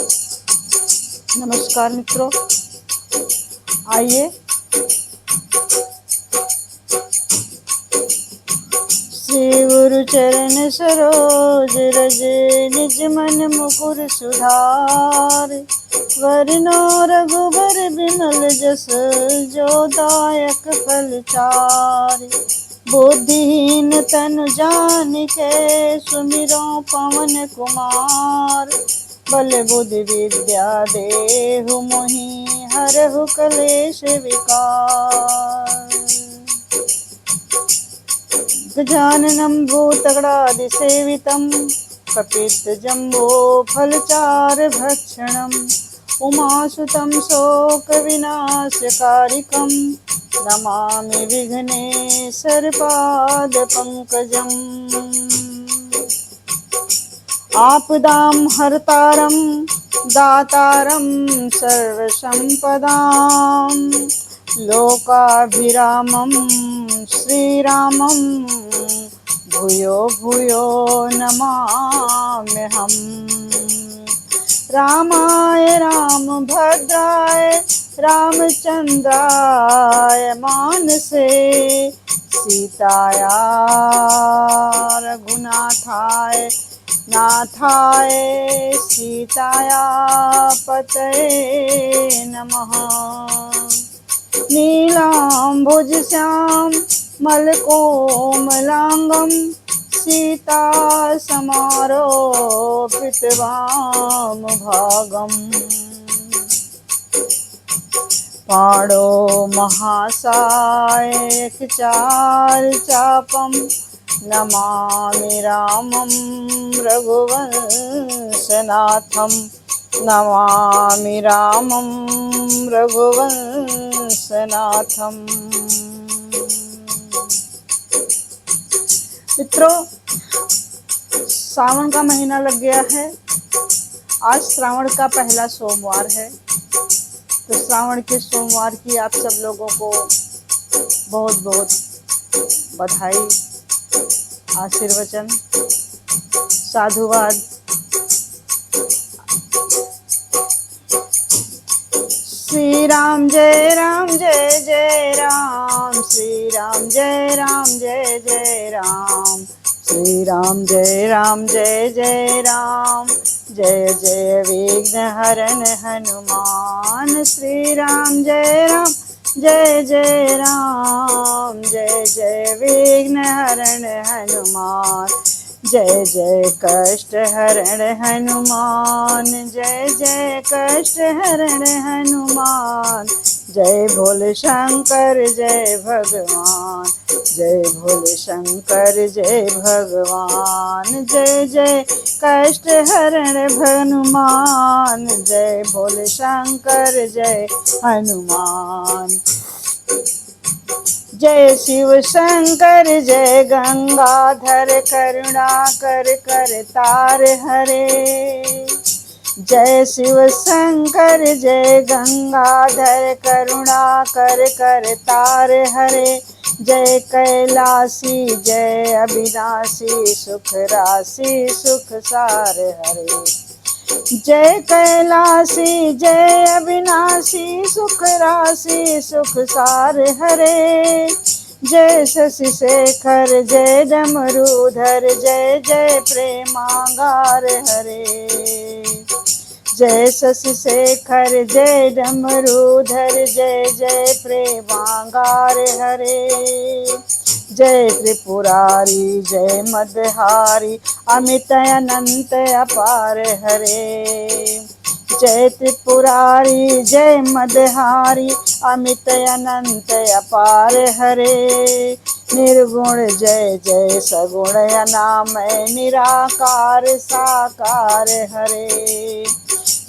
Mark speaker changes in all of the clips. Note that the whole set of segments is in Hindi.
Speaker 1: नमस्कार मित्रों, आइए श्री गुरु चरण सरोज रज निज मन मुकुर सुधार। वरनो रघुबर बिमल जस जो दायक फल चार। बुद्धिहीन तनु जानिके सुमिरो पवन कुमार। बल बुद्धि विद्या देहु मोहि हरहु कलेश विकार। गजाननं भूतगणादिसेवितं कपित्थजम्बो फलचारुभक्षणं उमासुतं शोकविनाशकारिकं नमामि विघ्नेश्वरपादपङ्कजम्। आपदां हर्तारं दातारं सर्वसम्पदां लोकाभिरामं श्रीरामं भूयो भूयो नमाम्यहम्। रामाय रामभद्राय रामचन्द्राय मानसे सीताया रघुनाथाय नाथाय सीताया पतये नमः। नीलाम्बुजश्याम मलकोमलांगं सीता समारोपितवामभागम्। पाणो महासायकचार चापं नमामि रामं रघुवंशनाथं। नमामि रामं रघुवंशनाथम्। मित्रों, सावन का महीना लग गया है। आज श्रावण का पहला सोमवार है। तो श्रावण के सोमवार की आप सब लोगों को बहुत बहुत बधाई, आशीर्वचन, साधुवाद। श्री राम जय जय राम, श्री राम जय जय राम, श्री राम जय जय राम। जय जय विघ्न हरन हनुमान, श्री राम जय जय राम। जय जय विघ्न हरन हनुमान, जय जय कष्ट हरण हनुमान, जय जय कष्ट हरण हनुमान। जय भोले शंकर जय भगवान, जय भोले शंकर जय भगवान। जय जय कष्ट हरण हनुमान, जय भोले शंकर जय हनुमान। जय शिव शंकर जय गंगाधर करुणाकर कर तार हरे। जय शिव शंकर जय गंगाधर करुणाकर कर तार हरे। जय कैलासी जय अविनाशी सुख राशि सुख सार हरे। जय कैलासी जय अविनाशी सुख राशि सुख सार हरे। जय शशि शेखर जय डमरूधर जय जय प्रेमागार हरे। जय शशि शेखर जय डमरूधर जय जय प्रेमागार हरे। जय त्रिपुरारी जय मदहारी अमित अनंत अपार हरे। जय त्रिपुरारी जय मदहारी अमित अनंत अपार हरे। निर्गुण जय जय सगुण अनामय निराकार साकार हरे।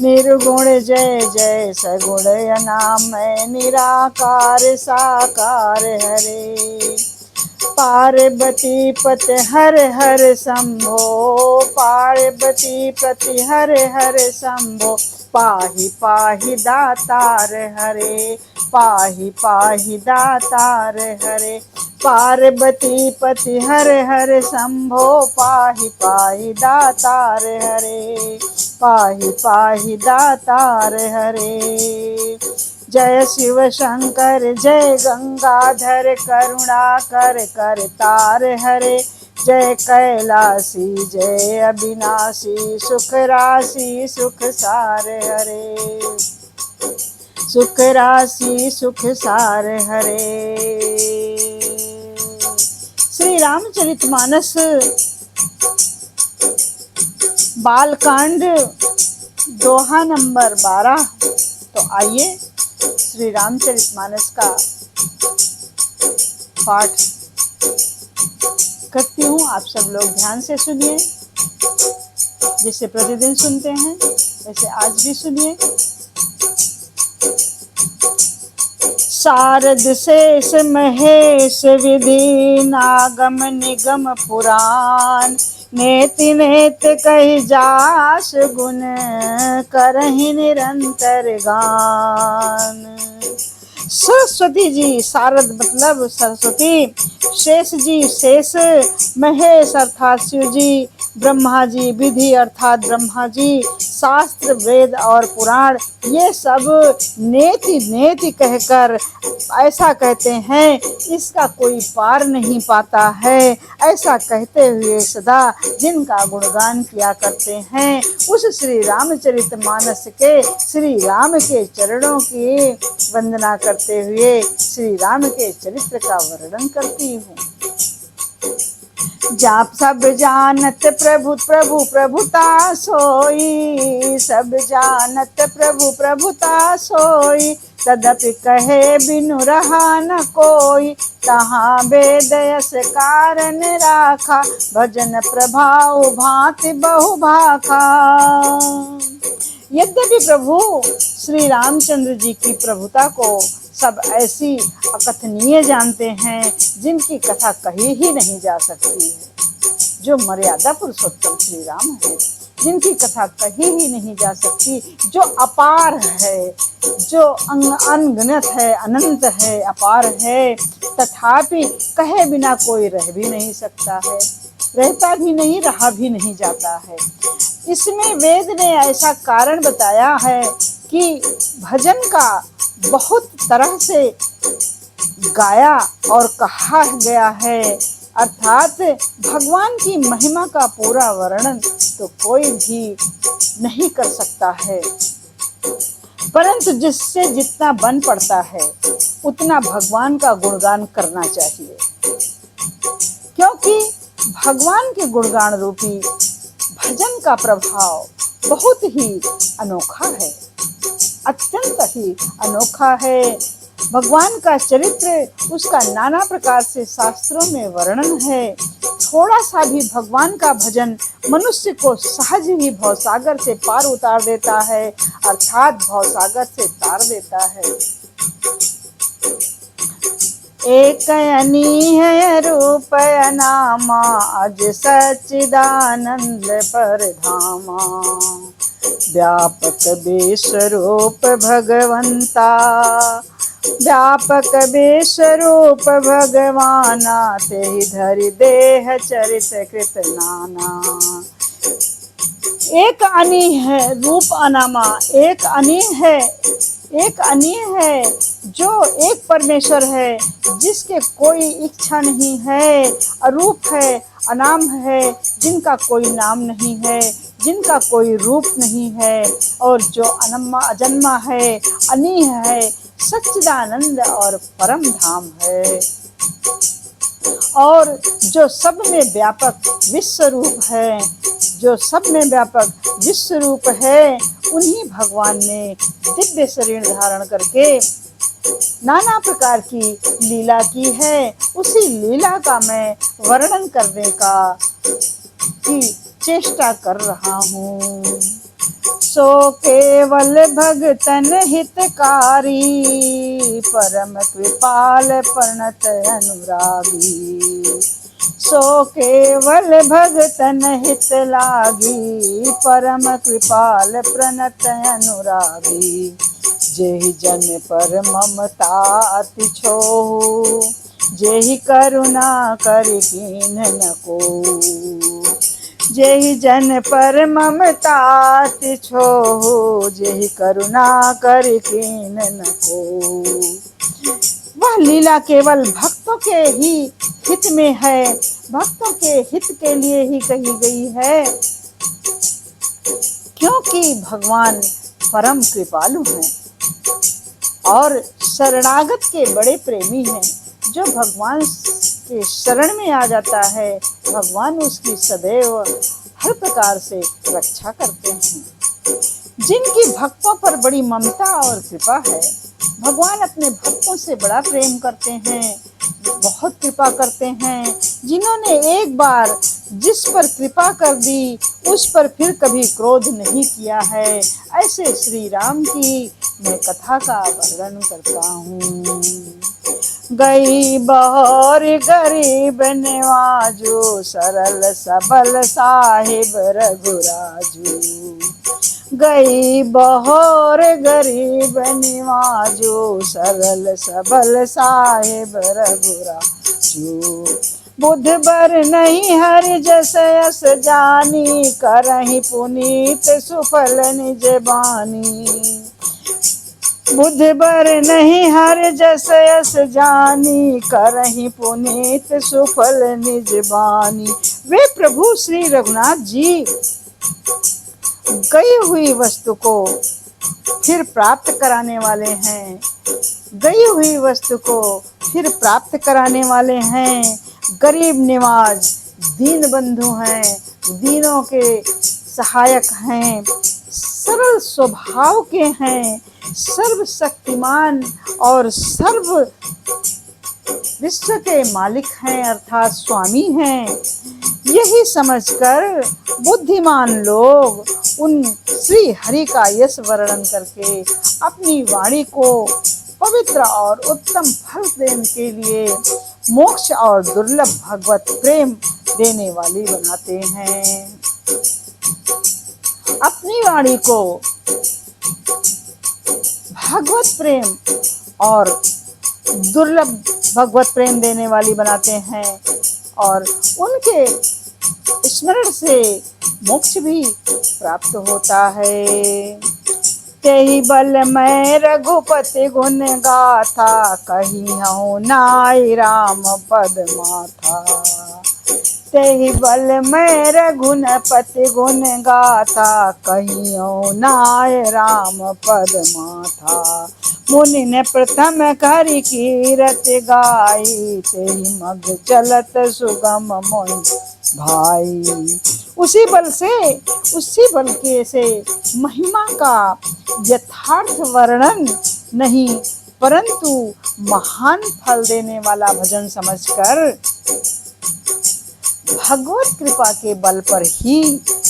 Speaker 1: निर्गुण जय जय सगुण अनामय निराकार साकार हरे। पार्वती पति हर हर शंभो, पार्वती पति हर हर शंभो, पाहि पाहि दातार हरे, पाहि पाहि दातार हरे। पार्वती पति हर हर शंभो, पाहि पाहि दातार हरे, पाहि पाहि दातार हरे। जय शिव शंकर जय गंगाधर, करुणाकर करतार हरे। जय कैलासी जय अविनाशी, सुख राशि सुख सार हरे, सुख राशि सुख सार हरे। श्री रामचरितमानस बालकांड दोहा नंबर 12। तो आइए श्री रामचरितमानस का पाठ करती हूँ, आप सब लोग ध्यान से सुनिए। जैसे प्रतिदिन सुनते हैं वैसे आज भी सुनिए। शारद शेष महेश विधि, नागम निगम पुराण, नेति नेत कहि जास गुण, करहि निरंतर गान। सरस्वती जी, शारद मतलब सरस्वती, शेष जी शेष, महेश अर्थात शिव जी, ब्रह्मा जी विधि अर्थात ब्रह्मा जी, शास्त्र वेद और पुराण ये सब नेति नेति कहकर ऐसा कहते हैं इसका कोई पार नहीं पाता है। ऐसा कहते हुए सदा जिनका गुणगान किया करते हैं उस श्री रामचरितमानस के, श्री राम के चरणों की वंदना करते हुए श्री राम के चरित्र का वर्णन करती हूँ। जाप सब जानत प्रभु प्रभु प्रभुता सोई, सब जानत प्रभु प्रभुता सोई, तदपि कहे बिनु रहा न कोई, तहाँ वेद यस कारण राखा, भजन प्रभाव भांति बहु भाखा। यद्यपि प्रभु श्री रामचंद्र जी की प्रभुता को सब ऐसी अकथनीय जानते हैं जिनकी कथा कही ही नहीं जा सकती है। जो मर्यादा पुरुषोत्तम श्री राम है, जिनकी कथा कही ही नहीं जा सकती, जो अपार है, जो अनगिनत है, अनंत है, अपार है, तथापि कहे बिना कोई रह भी नहीं सकता है, रहता भी नहीं, रहा भी नहीं जाता है। इसमें वेद ने ऐसा कारण बताया है कि भजन का बहुत तरह से गाया और कहा गया है, अर्थात भगवान की महिमा का पूरा वर्णन तो कोई भी नहीं कर सकता है, परंतु जिससे जितना बन पड़ता है उतना भगवान का गुणगान करना चाहिए, क्योंकि भगवान के गुणगान रूपी भजन का प्रभाव बहुत ही अनोखा है, अत्यंत ही अनोखा है। भगवान का चरित्र उसका नाना प्रकार से शास्त्रों में वर्णन है। थोड़ा सा भी भगवान का भजन मनुष्य को सहज ही भवसागर से पार उतार देता है, अर्थात भवसागर से तार देता है। एक अनीहय रूप नामा, अज सच्चिदानंद परधामा, व्यापक विश्वरूप भगवंता, व्यापक विश्वरूप भगवाना, तेहि धरि देह चरित कृत नाना। एक अनी है रूप अनामा, एक अनी है, एक अनी है जो एक परमेश्वर है, जिसके कोई इच्छा नहीं है, अरूप है, अनाम है, जिनका कोई नाम नहीं है, जिनका कोई रूप नहीं है, और जो अनम्मा अजन्मा है, अनी है, सच्चिदानंद और परम धाम है, और जो सब में व्यापक विश्व रूप है, जो सब में व्यापक विश्व रूप है, उन्हीं भगवान ने दिव्य शरीर धारण करके नाना प्रकार की लीला की है। उसी लीला का मैं वर्णन करने का की चेष्टा कर रहा हूँ। सो केवल भगतन हितकारी, परम कृपाल प्रणत अनुरागी। सो केवल भगतन हित लागी, परम कृपाल प्रणत अनुरागी। जेहि जन पर ममता अति छोहु, जेहि करुणा करि कीन्ह न कोउ। जेहि जन पर ममता अति छोहु, जेहि करुणा करि कीन्ह न कोउ। वह लीला केवल भक्तों के ही हित में है, भक्तों के हित के लिए ही कही गई है, क्योंकि भगवान परम कृपालु हैं और शरणागत के बड़े प्रेमी हैं। जो भगवान के शरण में आ जाता है, भगवान उसकी सदैव हर प्रकार से रक्षा करते हैं। जिनकी भक्तों पर बड़ी ममता और कृपा है, भगवान अपने भक्तों से बड़ा प्रेम करते हैं, बहुत कृपा करते हैं। जिन्होंने एक बार जिस पर कृपा कर दी, उस पर फिर कभी क्रोध नहीं किया है, ऐसे श्री राम की मैं कथा का वर्णन करता हूँ। गई बहोर गरीब नवाजो, सरल सबल साहिब रघुराजू। गई बहोर गरीब निवाजो, सरल सबल साहिब रघुराजू। बुध बर नहीं हरि जस यस जानी, करहि पुनीत सुफल निज बानी। बुध बर नहीं हर जस यस जानी, करहि पुनीत सुफल निज बानी। वे प्रभु श्री रघुनाथ जी गई हुई वस्तु को फिर प्राप्त कराने वाले हैं, गई हुई वस्तु को फिर प्राप्त कराने वाले हैं। गरीब निवाज दीन बंधु हैं, दीनों के सहायक हैं, सरल स्वभाव के हैं, सर्वशक्तिमान और सर्व विश्व के मालिक हैं अर्थात स्वामी हैं। यही समझकर बुद्धिमान लोग उन श्री हरि का यश वर्णन करके अपनी वाणी को पवित्र और उत्तम फल देने के लिए मोक्ष और दुर्लभ भगवत प्रेम देने वाली बनाते हैं। अपनी वाणी को भगवत प्रेम और दुर्लभ भगवत प्रेम देने वाली बनाते हैं और उनके स्मरण से मोक्ष भी प्राप्त होता है। तेहि बल मैं रघुपति गुण गाथा, कहिहूँ नाई राम पद माथा। तेहि बल मैं रघुपति गुण गाथा, कहिहूँ नाई राम पद माथा। मुनि ने प्रथम करि कीरत गाई, तेहि मग चलत सुगम मोहि भाई। उसी बल के से महिमा का यथार्थ वर्णन नहीं, परंतु महान फल देने वाला भजन समझकर भगवत कृपा के बल पर ही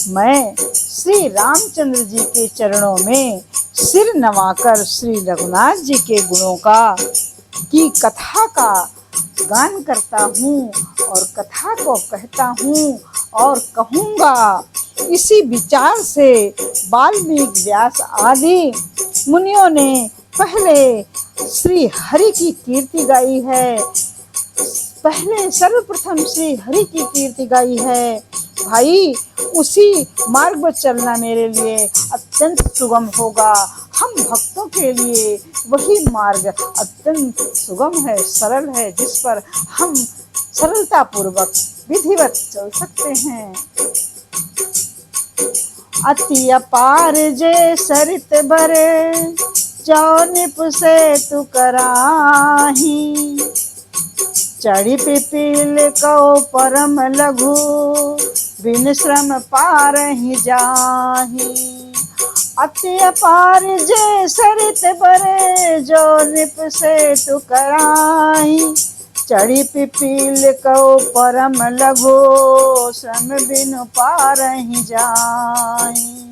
Speaker 1: मैं श्री रामचंद्र जी के चरणों में सिर नवाकर श्री रघुनाथ जी के गुणों की कथा का गान करता हूँ और कथा को कहता हूँ और कहूँगा। इसी विचार से वाल्मीकि व्यास आदि मुनियों ने पहले श्री हरि की कीर्ति गाई है, पहले सर्वप्रथम श्री हरि की कीर्ति गाई है। भाई उसी मार्ग पर चलना मेरे लिए अत्यंत सुगम होगा। हम भक्तों के लिए वही मार्ग अत्यंत सुगम है, सरल है, जिस पर हम सरलता पूर्वक विधिवत चल सकते हैं। अति अपार जे सरित भरे, जो निप से तु कराही। चढ़ी पिपील कौ परम लघु, बिन श्रम पार ही जाही। अति अपार जे सरित भरे, जो निप से तु कराही। चढ़ी पिपील कौ परम लघु, श्रम बिनु पार ही जाही।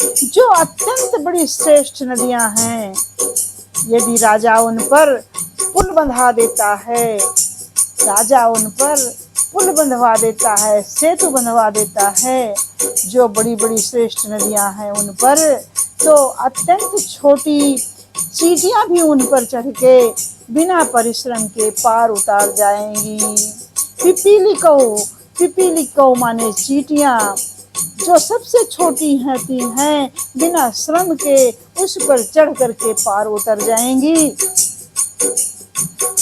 Speaker 1: जो अत्यंत बड़ी श्रेष्ठ नदियां हैं, यदि राजा उन पर पुल बंधा देता है, राजा उन पर पुल बंधवा देता है, सेतु बंधवा देता है, जो बड़ी बड़ी श्रेष्ठ नदियां हैं उन पर, तो अत्यंत छोटी चींटियां भी उन पर चढ़ के बिना परिश्रम के पार उतार जाएंगी। पिपीलिको माने चींटियां, जो सबसे छोटी होती हैं, बिना श्रम के उस पर चढ़ करके पार उतर जाएंगी।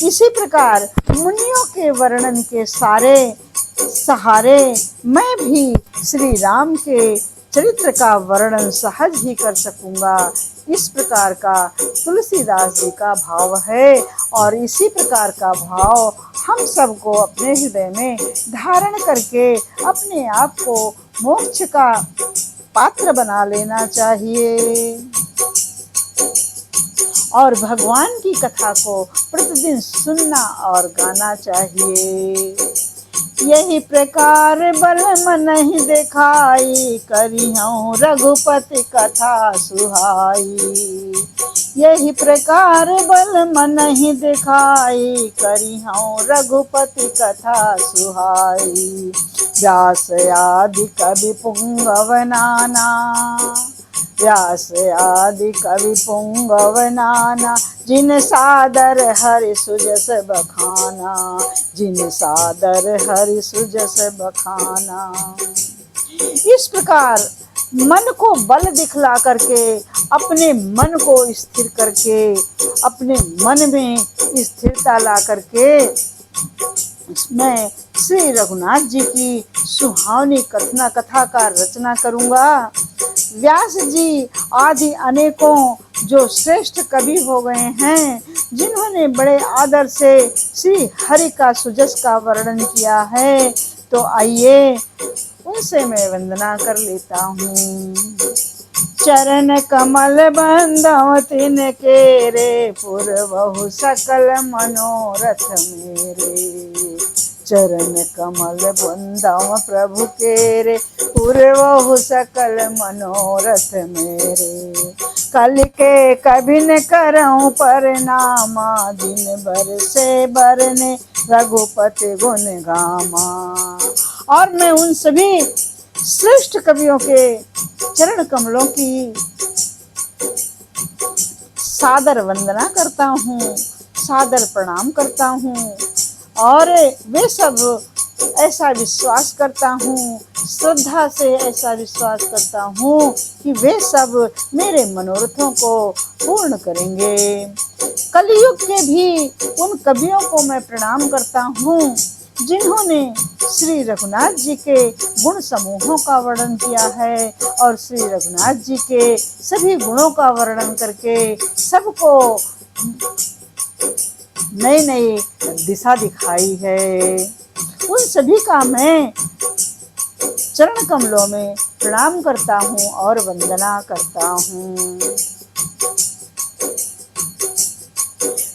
Speaker 1: इसी प्रकार मुनियों के वर्णन के सारे सहारे मैं भी श्री राम के चरित्र का वर्णन सहज ही कर सकूंगा। इस प्रकार का तुलसीदास जी का भाव है, और इसी प्रकार का भाव हम सबको अपने हृदय में धारण करके अपने आप को मोक्ष का पात्र बना लेना चाहिए, और भगवान की कथा को प्रतिदिन सुनना और गाना चाहिए। यही प्रकार बल मन नहीं दिखाई, करिहूँ रघुपति कथा सुहाई। यही प्रकार बल मन नहीं दिखाई, करिहूँ रघुपति कथा सुहाई। व्यास आदि कवि पुंगव नाना, व्यास आदि कवि पुंगव नाना, जिन सादर हरि सुजस बखाना, जिन सादर हरि सुजस बखाना। इस प्रकार मन को बल दिखला करके, अपने मन को स्थिर करके, अपने मन में स्थिरता ला करके मैं श्री रघुनाथ जी की सुहावनी कथा का रचना करूंगा। व्यास जी आदि अनेकों जो श्रेष्ठ कवि हो गए हैं, जिन्होंने बड़े आदर से श्री हरि का सुजस का वर्णन किया है, तो आइए उनसे मैं वंदना कर लेता हूँ। चरण कमल बंदव तिन केरे, पुरवहु सकल मनोरथ मेरे। चरण कमल बंदव प्रभु केरे, पुरवहु सकल मनोरथ मेरे। कल के कभी न करऊं परनामा, दिन भर से बरने रघुपति गुण गामा। और मैं उन सभी श्रेष्ठ कवियों के चरण कमलों की सादर वंदना करता हूँ, सादर प्रणाम करता हूँ, और वे सब ऐसा विश्वास करता हूँ, श्रद्धा से ऐसा विश्वास करता हूँ कि वे सब मेरे मनोरथों को पूर्ण करेंगे। कलयुग के भी उन कवियों को मैं प्रणाम करता हूँ, जिन्होंने श्री रघुनाथ जी के गुण समूहों का वर्णन किया है, और श्री रघुनाथ जी के सभी गुणों का वर्णन करके सबको नई नई दिशा दिखाई है। उन सभी का मैं चरण कमलों में प्रणाम करता हूँ और वंदना करता हूँ।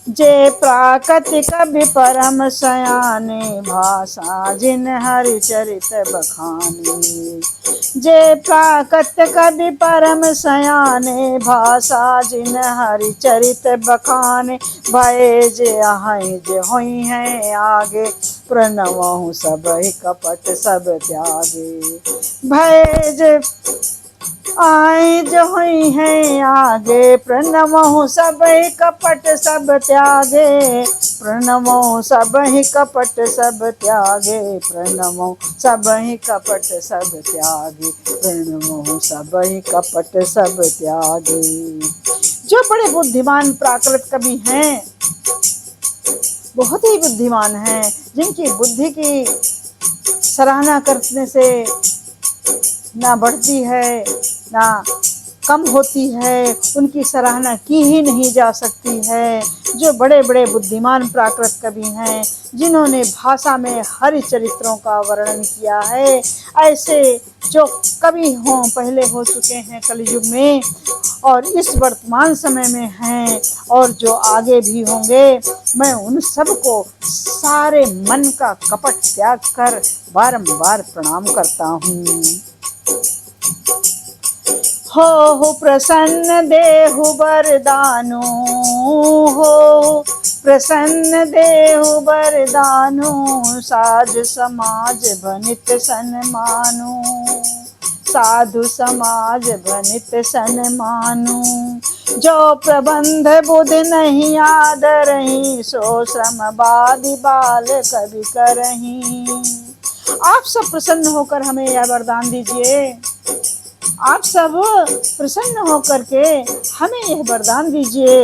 Speaker 1: जे प्राकृतिक कवि परम सयाने, भाषा जिन हरि चरित बखाने। जे प्राकृत कवि परम सयाने, भाषा जिन हरि चरित बखाने। भय जे आए जे होई हैं आगे, प्रणवहु सबहि कपट सब त्यागे। भय जे आए जो हुई हैं आगे, प्रणवहु सबहि कपट सब त्यागे। प्रणवहु सबहि कपट सब त्यागे, प्रणवहु सबहि कपट सब त्यागे, प्रणवहु सबहि कपट सब त्यागे। जो बड़े बुद्धिमान प्राकृत कवि हैं, बहुत ही बुद्धिमान हैं, जिनकी बुद्धि की सराहना करने से ना बढ़ती है ना कम होती है, उनकी सराहना की ही नहीं जा सकती है। जो बड़े बड़े बुद्धिमान प्राकृत कवि हैं, जिन्होंने भाषा में हरि चरित्रों का वर्णन किया है, ऐसे जो कवि हों पहले हो चुके हैं कलयुग में, और इस वर्तमान समय में हैं, और जो आगे भी होंगे, मैं उन सबको सारे मन का कपट त्याग कर बारंबार प्रणाम करता हूँ। हो प्रसन्न देहु बरदानु, हो प्रसन्न देहु बरदानु, साधु समाज बनित सन्मानु, साधु समाज बनित सन्मानु। जो प्रबंध बुध नहीं आदरही, सो श्रम बादि बाल कवि करही। आप सब प्रसन्न होकर हमें यह वरदान दीजिए, आप सब प्रसन्न होकर के हमें यह वरदान दीजिए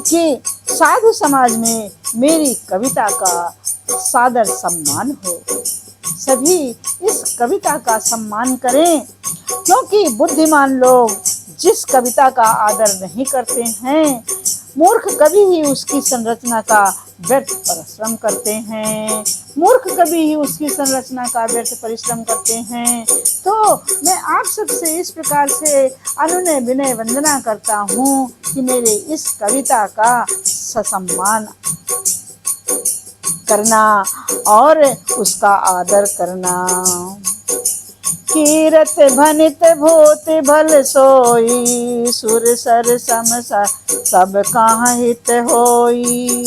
Speaker 1: कि साधु समाज में मेरी कविता का सादर सम्मान हो, सभी इस कविता का सम्मान करें, क्योंकि बुद्धिमान लोग जिस कविता का आदर नहीं करते हैं, मूर्ख कवि ही उसकी संरचना का व्यर्थ परिश्रम करते हैं, मूर्ख कवि ही उसकी संरचना का व्यर्थ परिश्रम करते हैं। तो मैं आप सबसे इस प्रकार से अनुनय विनय वंदना करता हूँ कि मेरे इस कविता का सम्मान करना और उसका आदर करना। कीरत भनित भूत भल सोई, सुर सर सम सब कहाँ हित होई।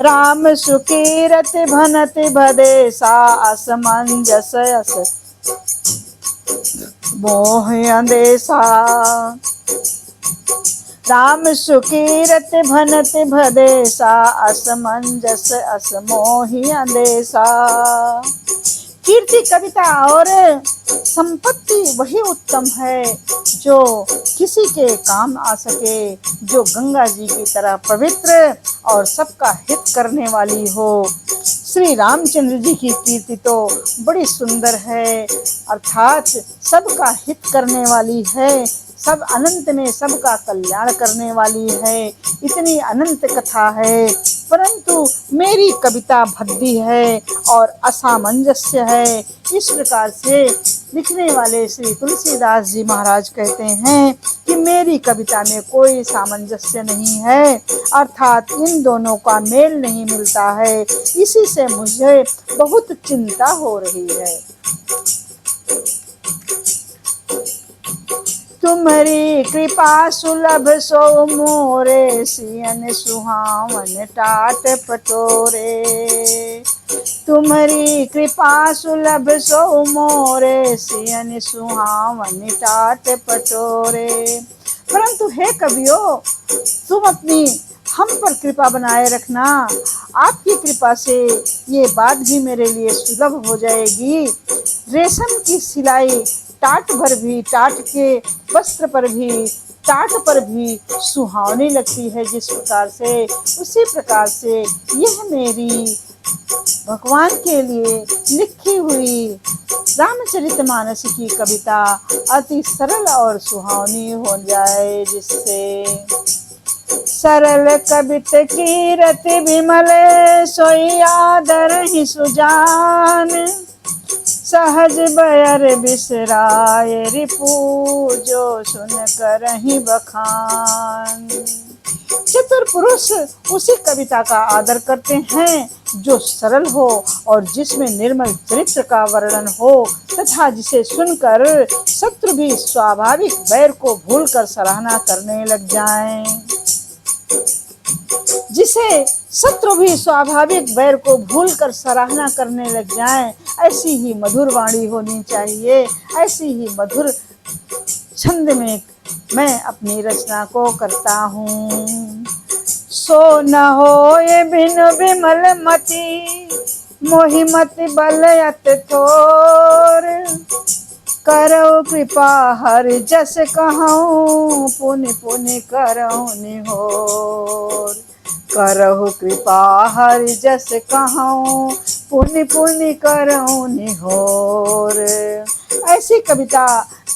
Speaker 1: राम सुकीरत भनत भदेसा, असमंजस अस मोह अंदेशा। राम सुकीरत भनत भदेसा, असमंजस अस मोहि अंदेशा। कीर्ति कविता और संपत्ति वही उत्तम है जो किसी के काम आ सके, जो गंगा जी की तरह पवित्र और सबका हित करने वाली हो। श्री रामचंद्र जी की कीर्ति तो बड़ी सुंदर है, अर्थात सबका हित करने वाली है, सब अनंत में सबका कल्याण करने वाली है। इतनी अनंत कथा है, परंतु मेरी कविता भद्दी है और असामंजस्य है। इस प्रकार से लिखने वाले श्री तुलसीदास जी महाराज कहते हैं कि मेरी कविता में कोई सामंजस्य नहीं है, अर्थात इन दोनों का मेल नहीं मिलता है। इसी से मुझे बहुत चिंता हो रही है। तुम्हारी कृपा सुलभ सो मोरे, सियन सुहावन टाट पटोरे। तुम्हारी कृपा सुलभ सो मोरे, सियन सुहावन टाट पटोरे। परंतु हे कवियों, तुम अपनी हम पर कृपा बनाए रखना। आपकी कृपा से ये बात भी मेरे लिए सुलभ हो जाएगी। रेशम की सिलाई टाट भर भी, टाट के वस्त्र पर भी, टाट पर भी सुहावनी लगती है जिस प्रकार से, उसी प्रकार से यह मेरी भगवान के लिए लिखी हुई रामचरितमानस की कविता अति सरल और सुहावनी हो जाए, जिससे सरल कवित कीरत विमल, सोई आदर ही सुजान। सहज बयर बिसराए रिपु, जो सुन कर ही बखान। चतुर पुरुष उसी कविता का आदर करते हैं जो सरल हो और जिसमें निर्मल चरित्र का वर्णन हो, तथा जिसे सुनकर शत्रु भी स्वाभाविक वैर को भूलकर सराहना करने लग जाएं। जिसे शत्रु भी स्वाभाविक वैर को भूलकर सराहना करने लग जाएं, ऐसी ही मधुर वाणी होनी चाहिए। ऐसी ही मधुर छंद में मैं अपनी रचना को करता हूँ। सो न होए बिनु विमल मति, मोहि मति बल अति थोर। करौ कृपा हर जस कहूँ, पुनि पुनि करौ निहोर। करहु कृपा हर जस कहूँ, पुनि पुनि करहु निहोर। ऐसी कविता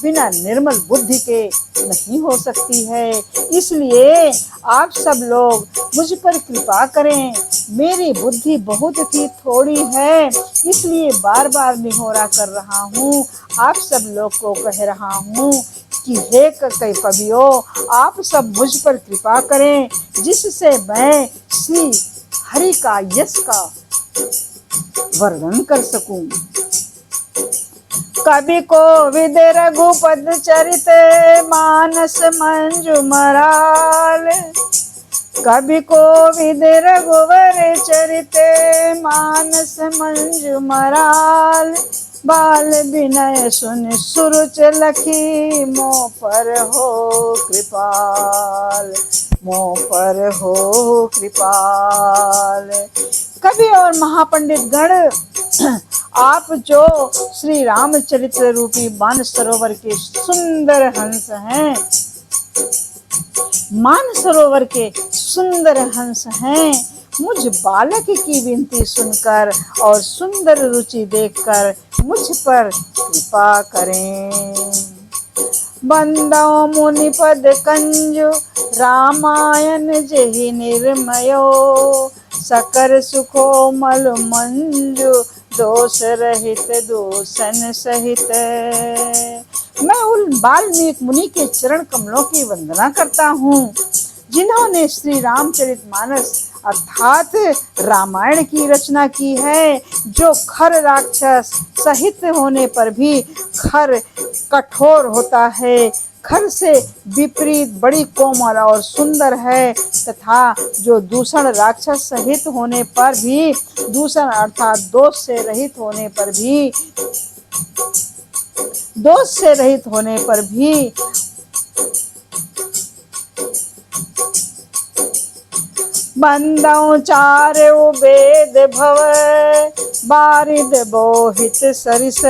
Speaker 1: बिना निर्मल बुद्धि के नहीं हो सकती है। इसलिए आप सब लोग मुझ पर कृपा करें। मेरी बुद्धि बहुत ही थोड़ी है, इसलिए बार बार निहोरा कर रहा हूँ। आप सब लोग को कह रहा हूँ कि हे कवियों, आप सब मुझ पर कृपा करें, जिससे मैं श्री हरि का यश का वर्णन कर सकूं। कवि कोविद रघुपद चरित मानस मंजु मराल। कवि कोविद रघुवर चरित मानस मंजु मराल। बाल विनय सुन सुरुच लखी मोह पर हो कृपाल। मोह पर हो कृपाल। कवि और महापंडित गण, आप जो श्री रामचरित्र रूपी मानसरोवर के सुंदर हंस हैं, मानसरोवर के सुंदर हंस हैं, मुझ बालक की विनती सुनकर और सुंदर रुचि देखकर मुझ पर कृपा करें। बंदो मुनि पद कंजु रामायण जेहि निर्मयो। सकल सुखो मल मंजु दोष रहित दोषन सहित। मैं उन वाल्मीकि मुनि के चरण कमलों की वंदना करता हूँ जिन्होंने श्री रामचरितमानस अर्थात रामायण की रचना की है, जो खर राक्षस सहित होने पर भी खर कठोर होता है, खर से विपरीत बड़ी कोमल और सुंदर है, तथा जो दूषण राक्षस सहित होने पर भी, दूषण अर्थात दोष से रहित होने पर भी, दोष से रहित होने पर भी बंदौ चारउ वेद भव बारिद बोहित सरिस।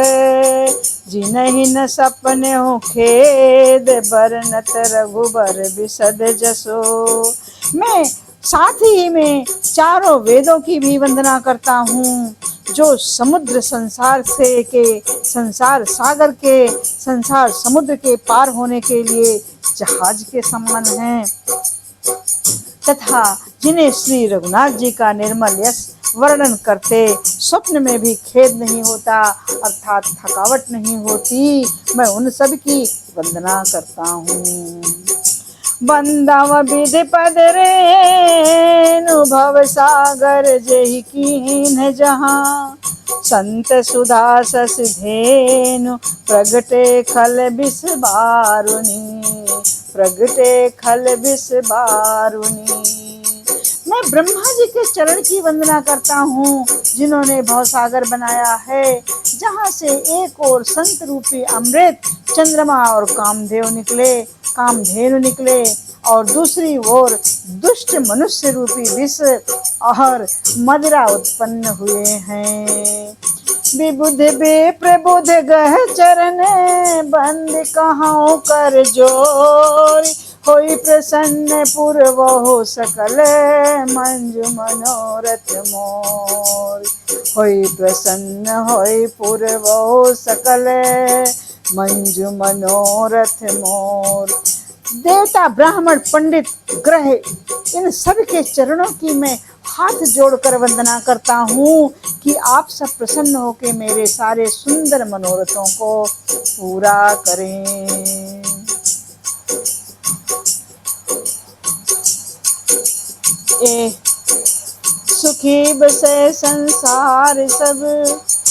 Speaker 1: जिनहि न सपने हो खेद बरनत रघुबर बिसद जसो। मैं साथ ही में चारों वेदों की भी वंदना करता हूँ, जो समुद्र संसार से के संसार सागर के संसार समुद्र के पार होने के लिए जहाज के समान हैं, तथा जिन्हें श्री रघुनाथ जी का निर्मल यश वर्णन करते स्वप्न में भी खेद नहीं होता, अर्थात थकावट नहीं होती। मैं उन सब की वंदना करता हूँ। बंदव विधि पद रेणु भव सागर जेहि कीन्ह जहाँ। संत सुधा सस धेनु प्रगटे खल बिस बारुनी। प्रगटे खल बिस बारुनी। मैं ब्रह्मा जी के चरण की वंदना करता हूँ जिन्होंने भवसागर बनाया है, जहाँ से एक ओर संत रूपी अमृत चंद्रमा और कामधेनु निकले और दूसरी ओर दुष्ट मनुष्य रूपी विष और मदिरा उत्पन्न हुए हैं। विबुध बेप्रबुध गह चरण बंद कहाँ कर जोर। होई प्रसन्न पुरवहु सकल मंजु मनोरथ मोर। होई प्रसन्न होई पुरवहु सकल मंजु मनोरथ मोर। देवता ब्राह्मण पंडित ग्रह इन सब के चरणों की मैं हाथ जोड़कर वंदना करता हूँ कि आप सब प्रसन्न होकर मेरे सारे सुंदर मनोरथों को पूरा करें। सुखी बसे संसार सब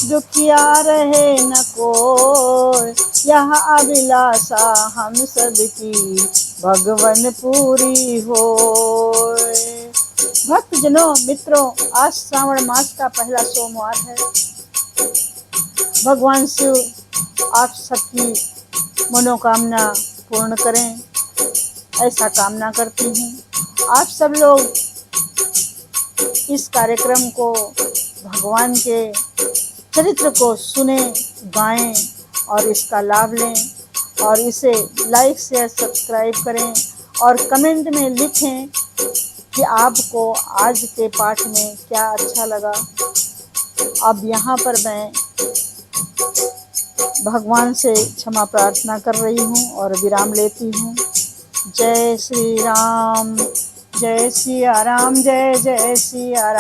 Speaker 1: दुखिया रहे न कोई। यह अभिलाषा हम सब की भगवन पूरी हो। भक्तजनों, मित्रों, आज श्रावण मास का पहला सोमवार है। भगवान शिव आप सबकी मनोकामना पूर्ण करें, ऐसा कामना करती हूँ। आप सब लोग इस कार्यक्रम को, भगवान के चरित्र को सुने, गाएं और इसका लाभ लें और इसे लाइक शेयर सब्सक्राइब करें और कमेंट में लिखें कि आपको आज के पाठ में क्या अच्छा लगा। अब यहाँ पर मैं भगवान से क्षमा प्रार्थना कर रही हूँ और विराम लेती हूँ। जय श्री राम, जय सिया राम, जय जय सिया राम।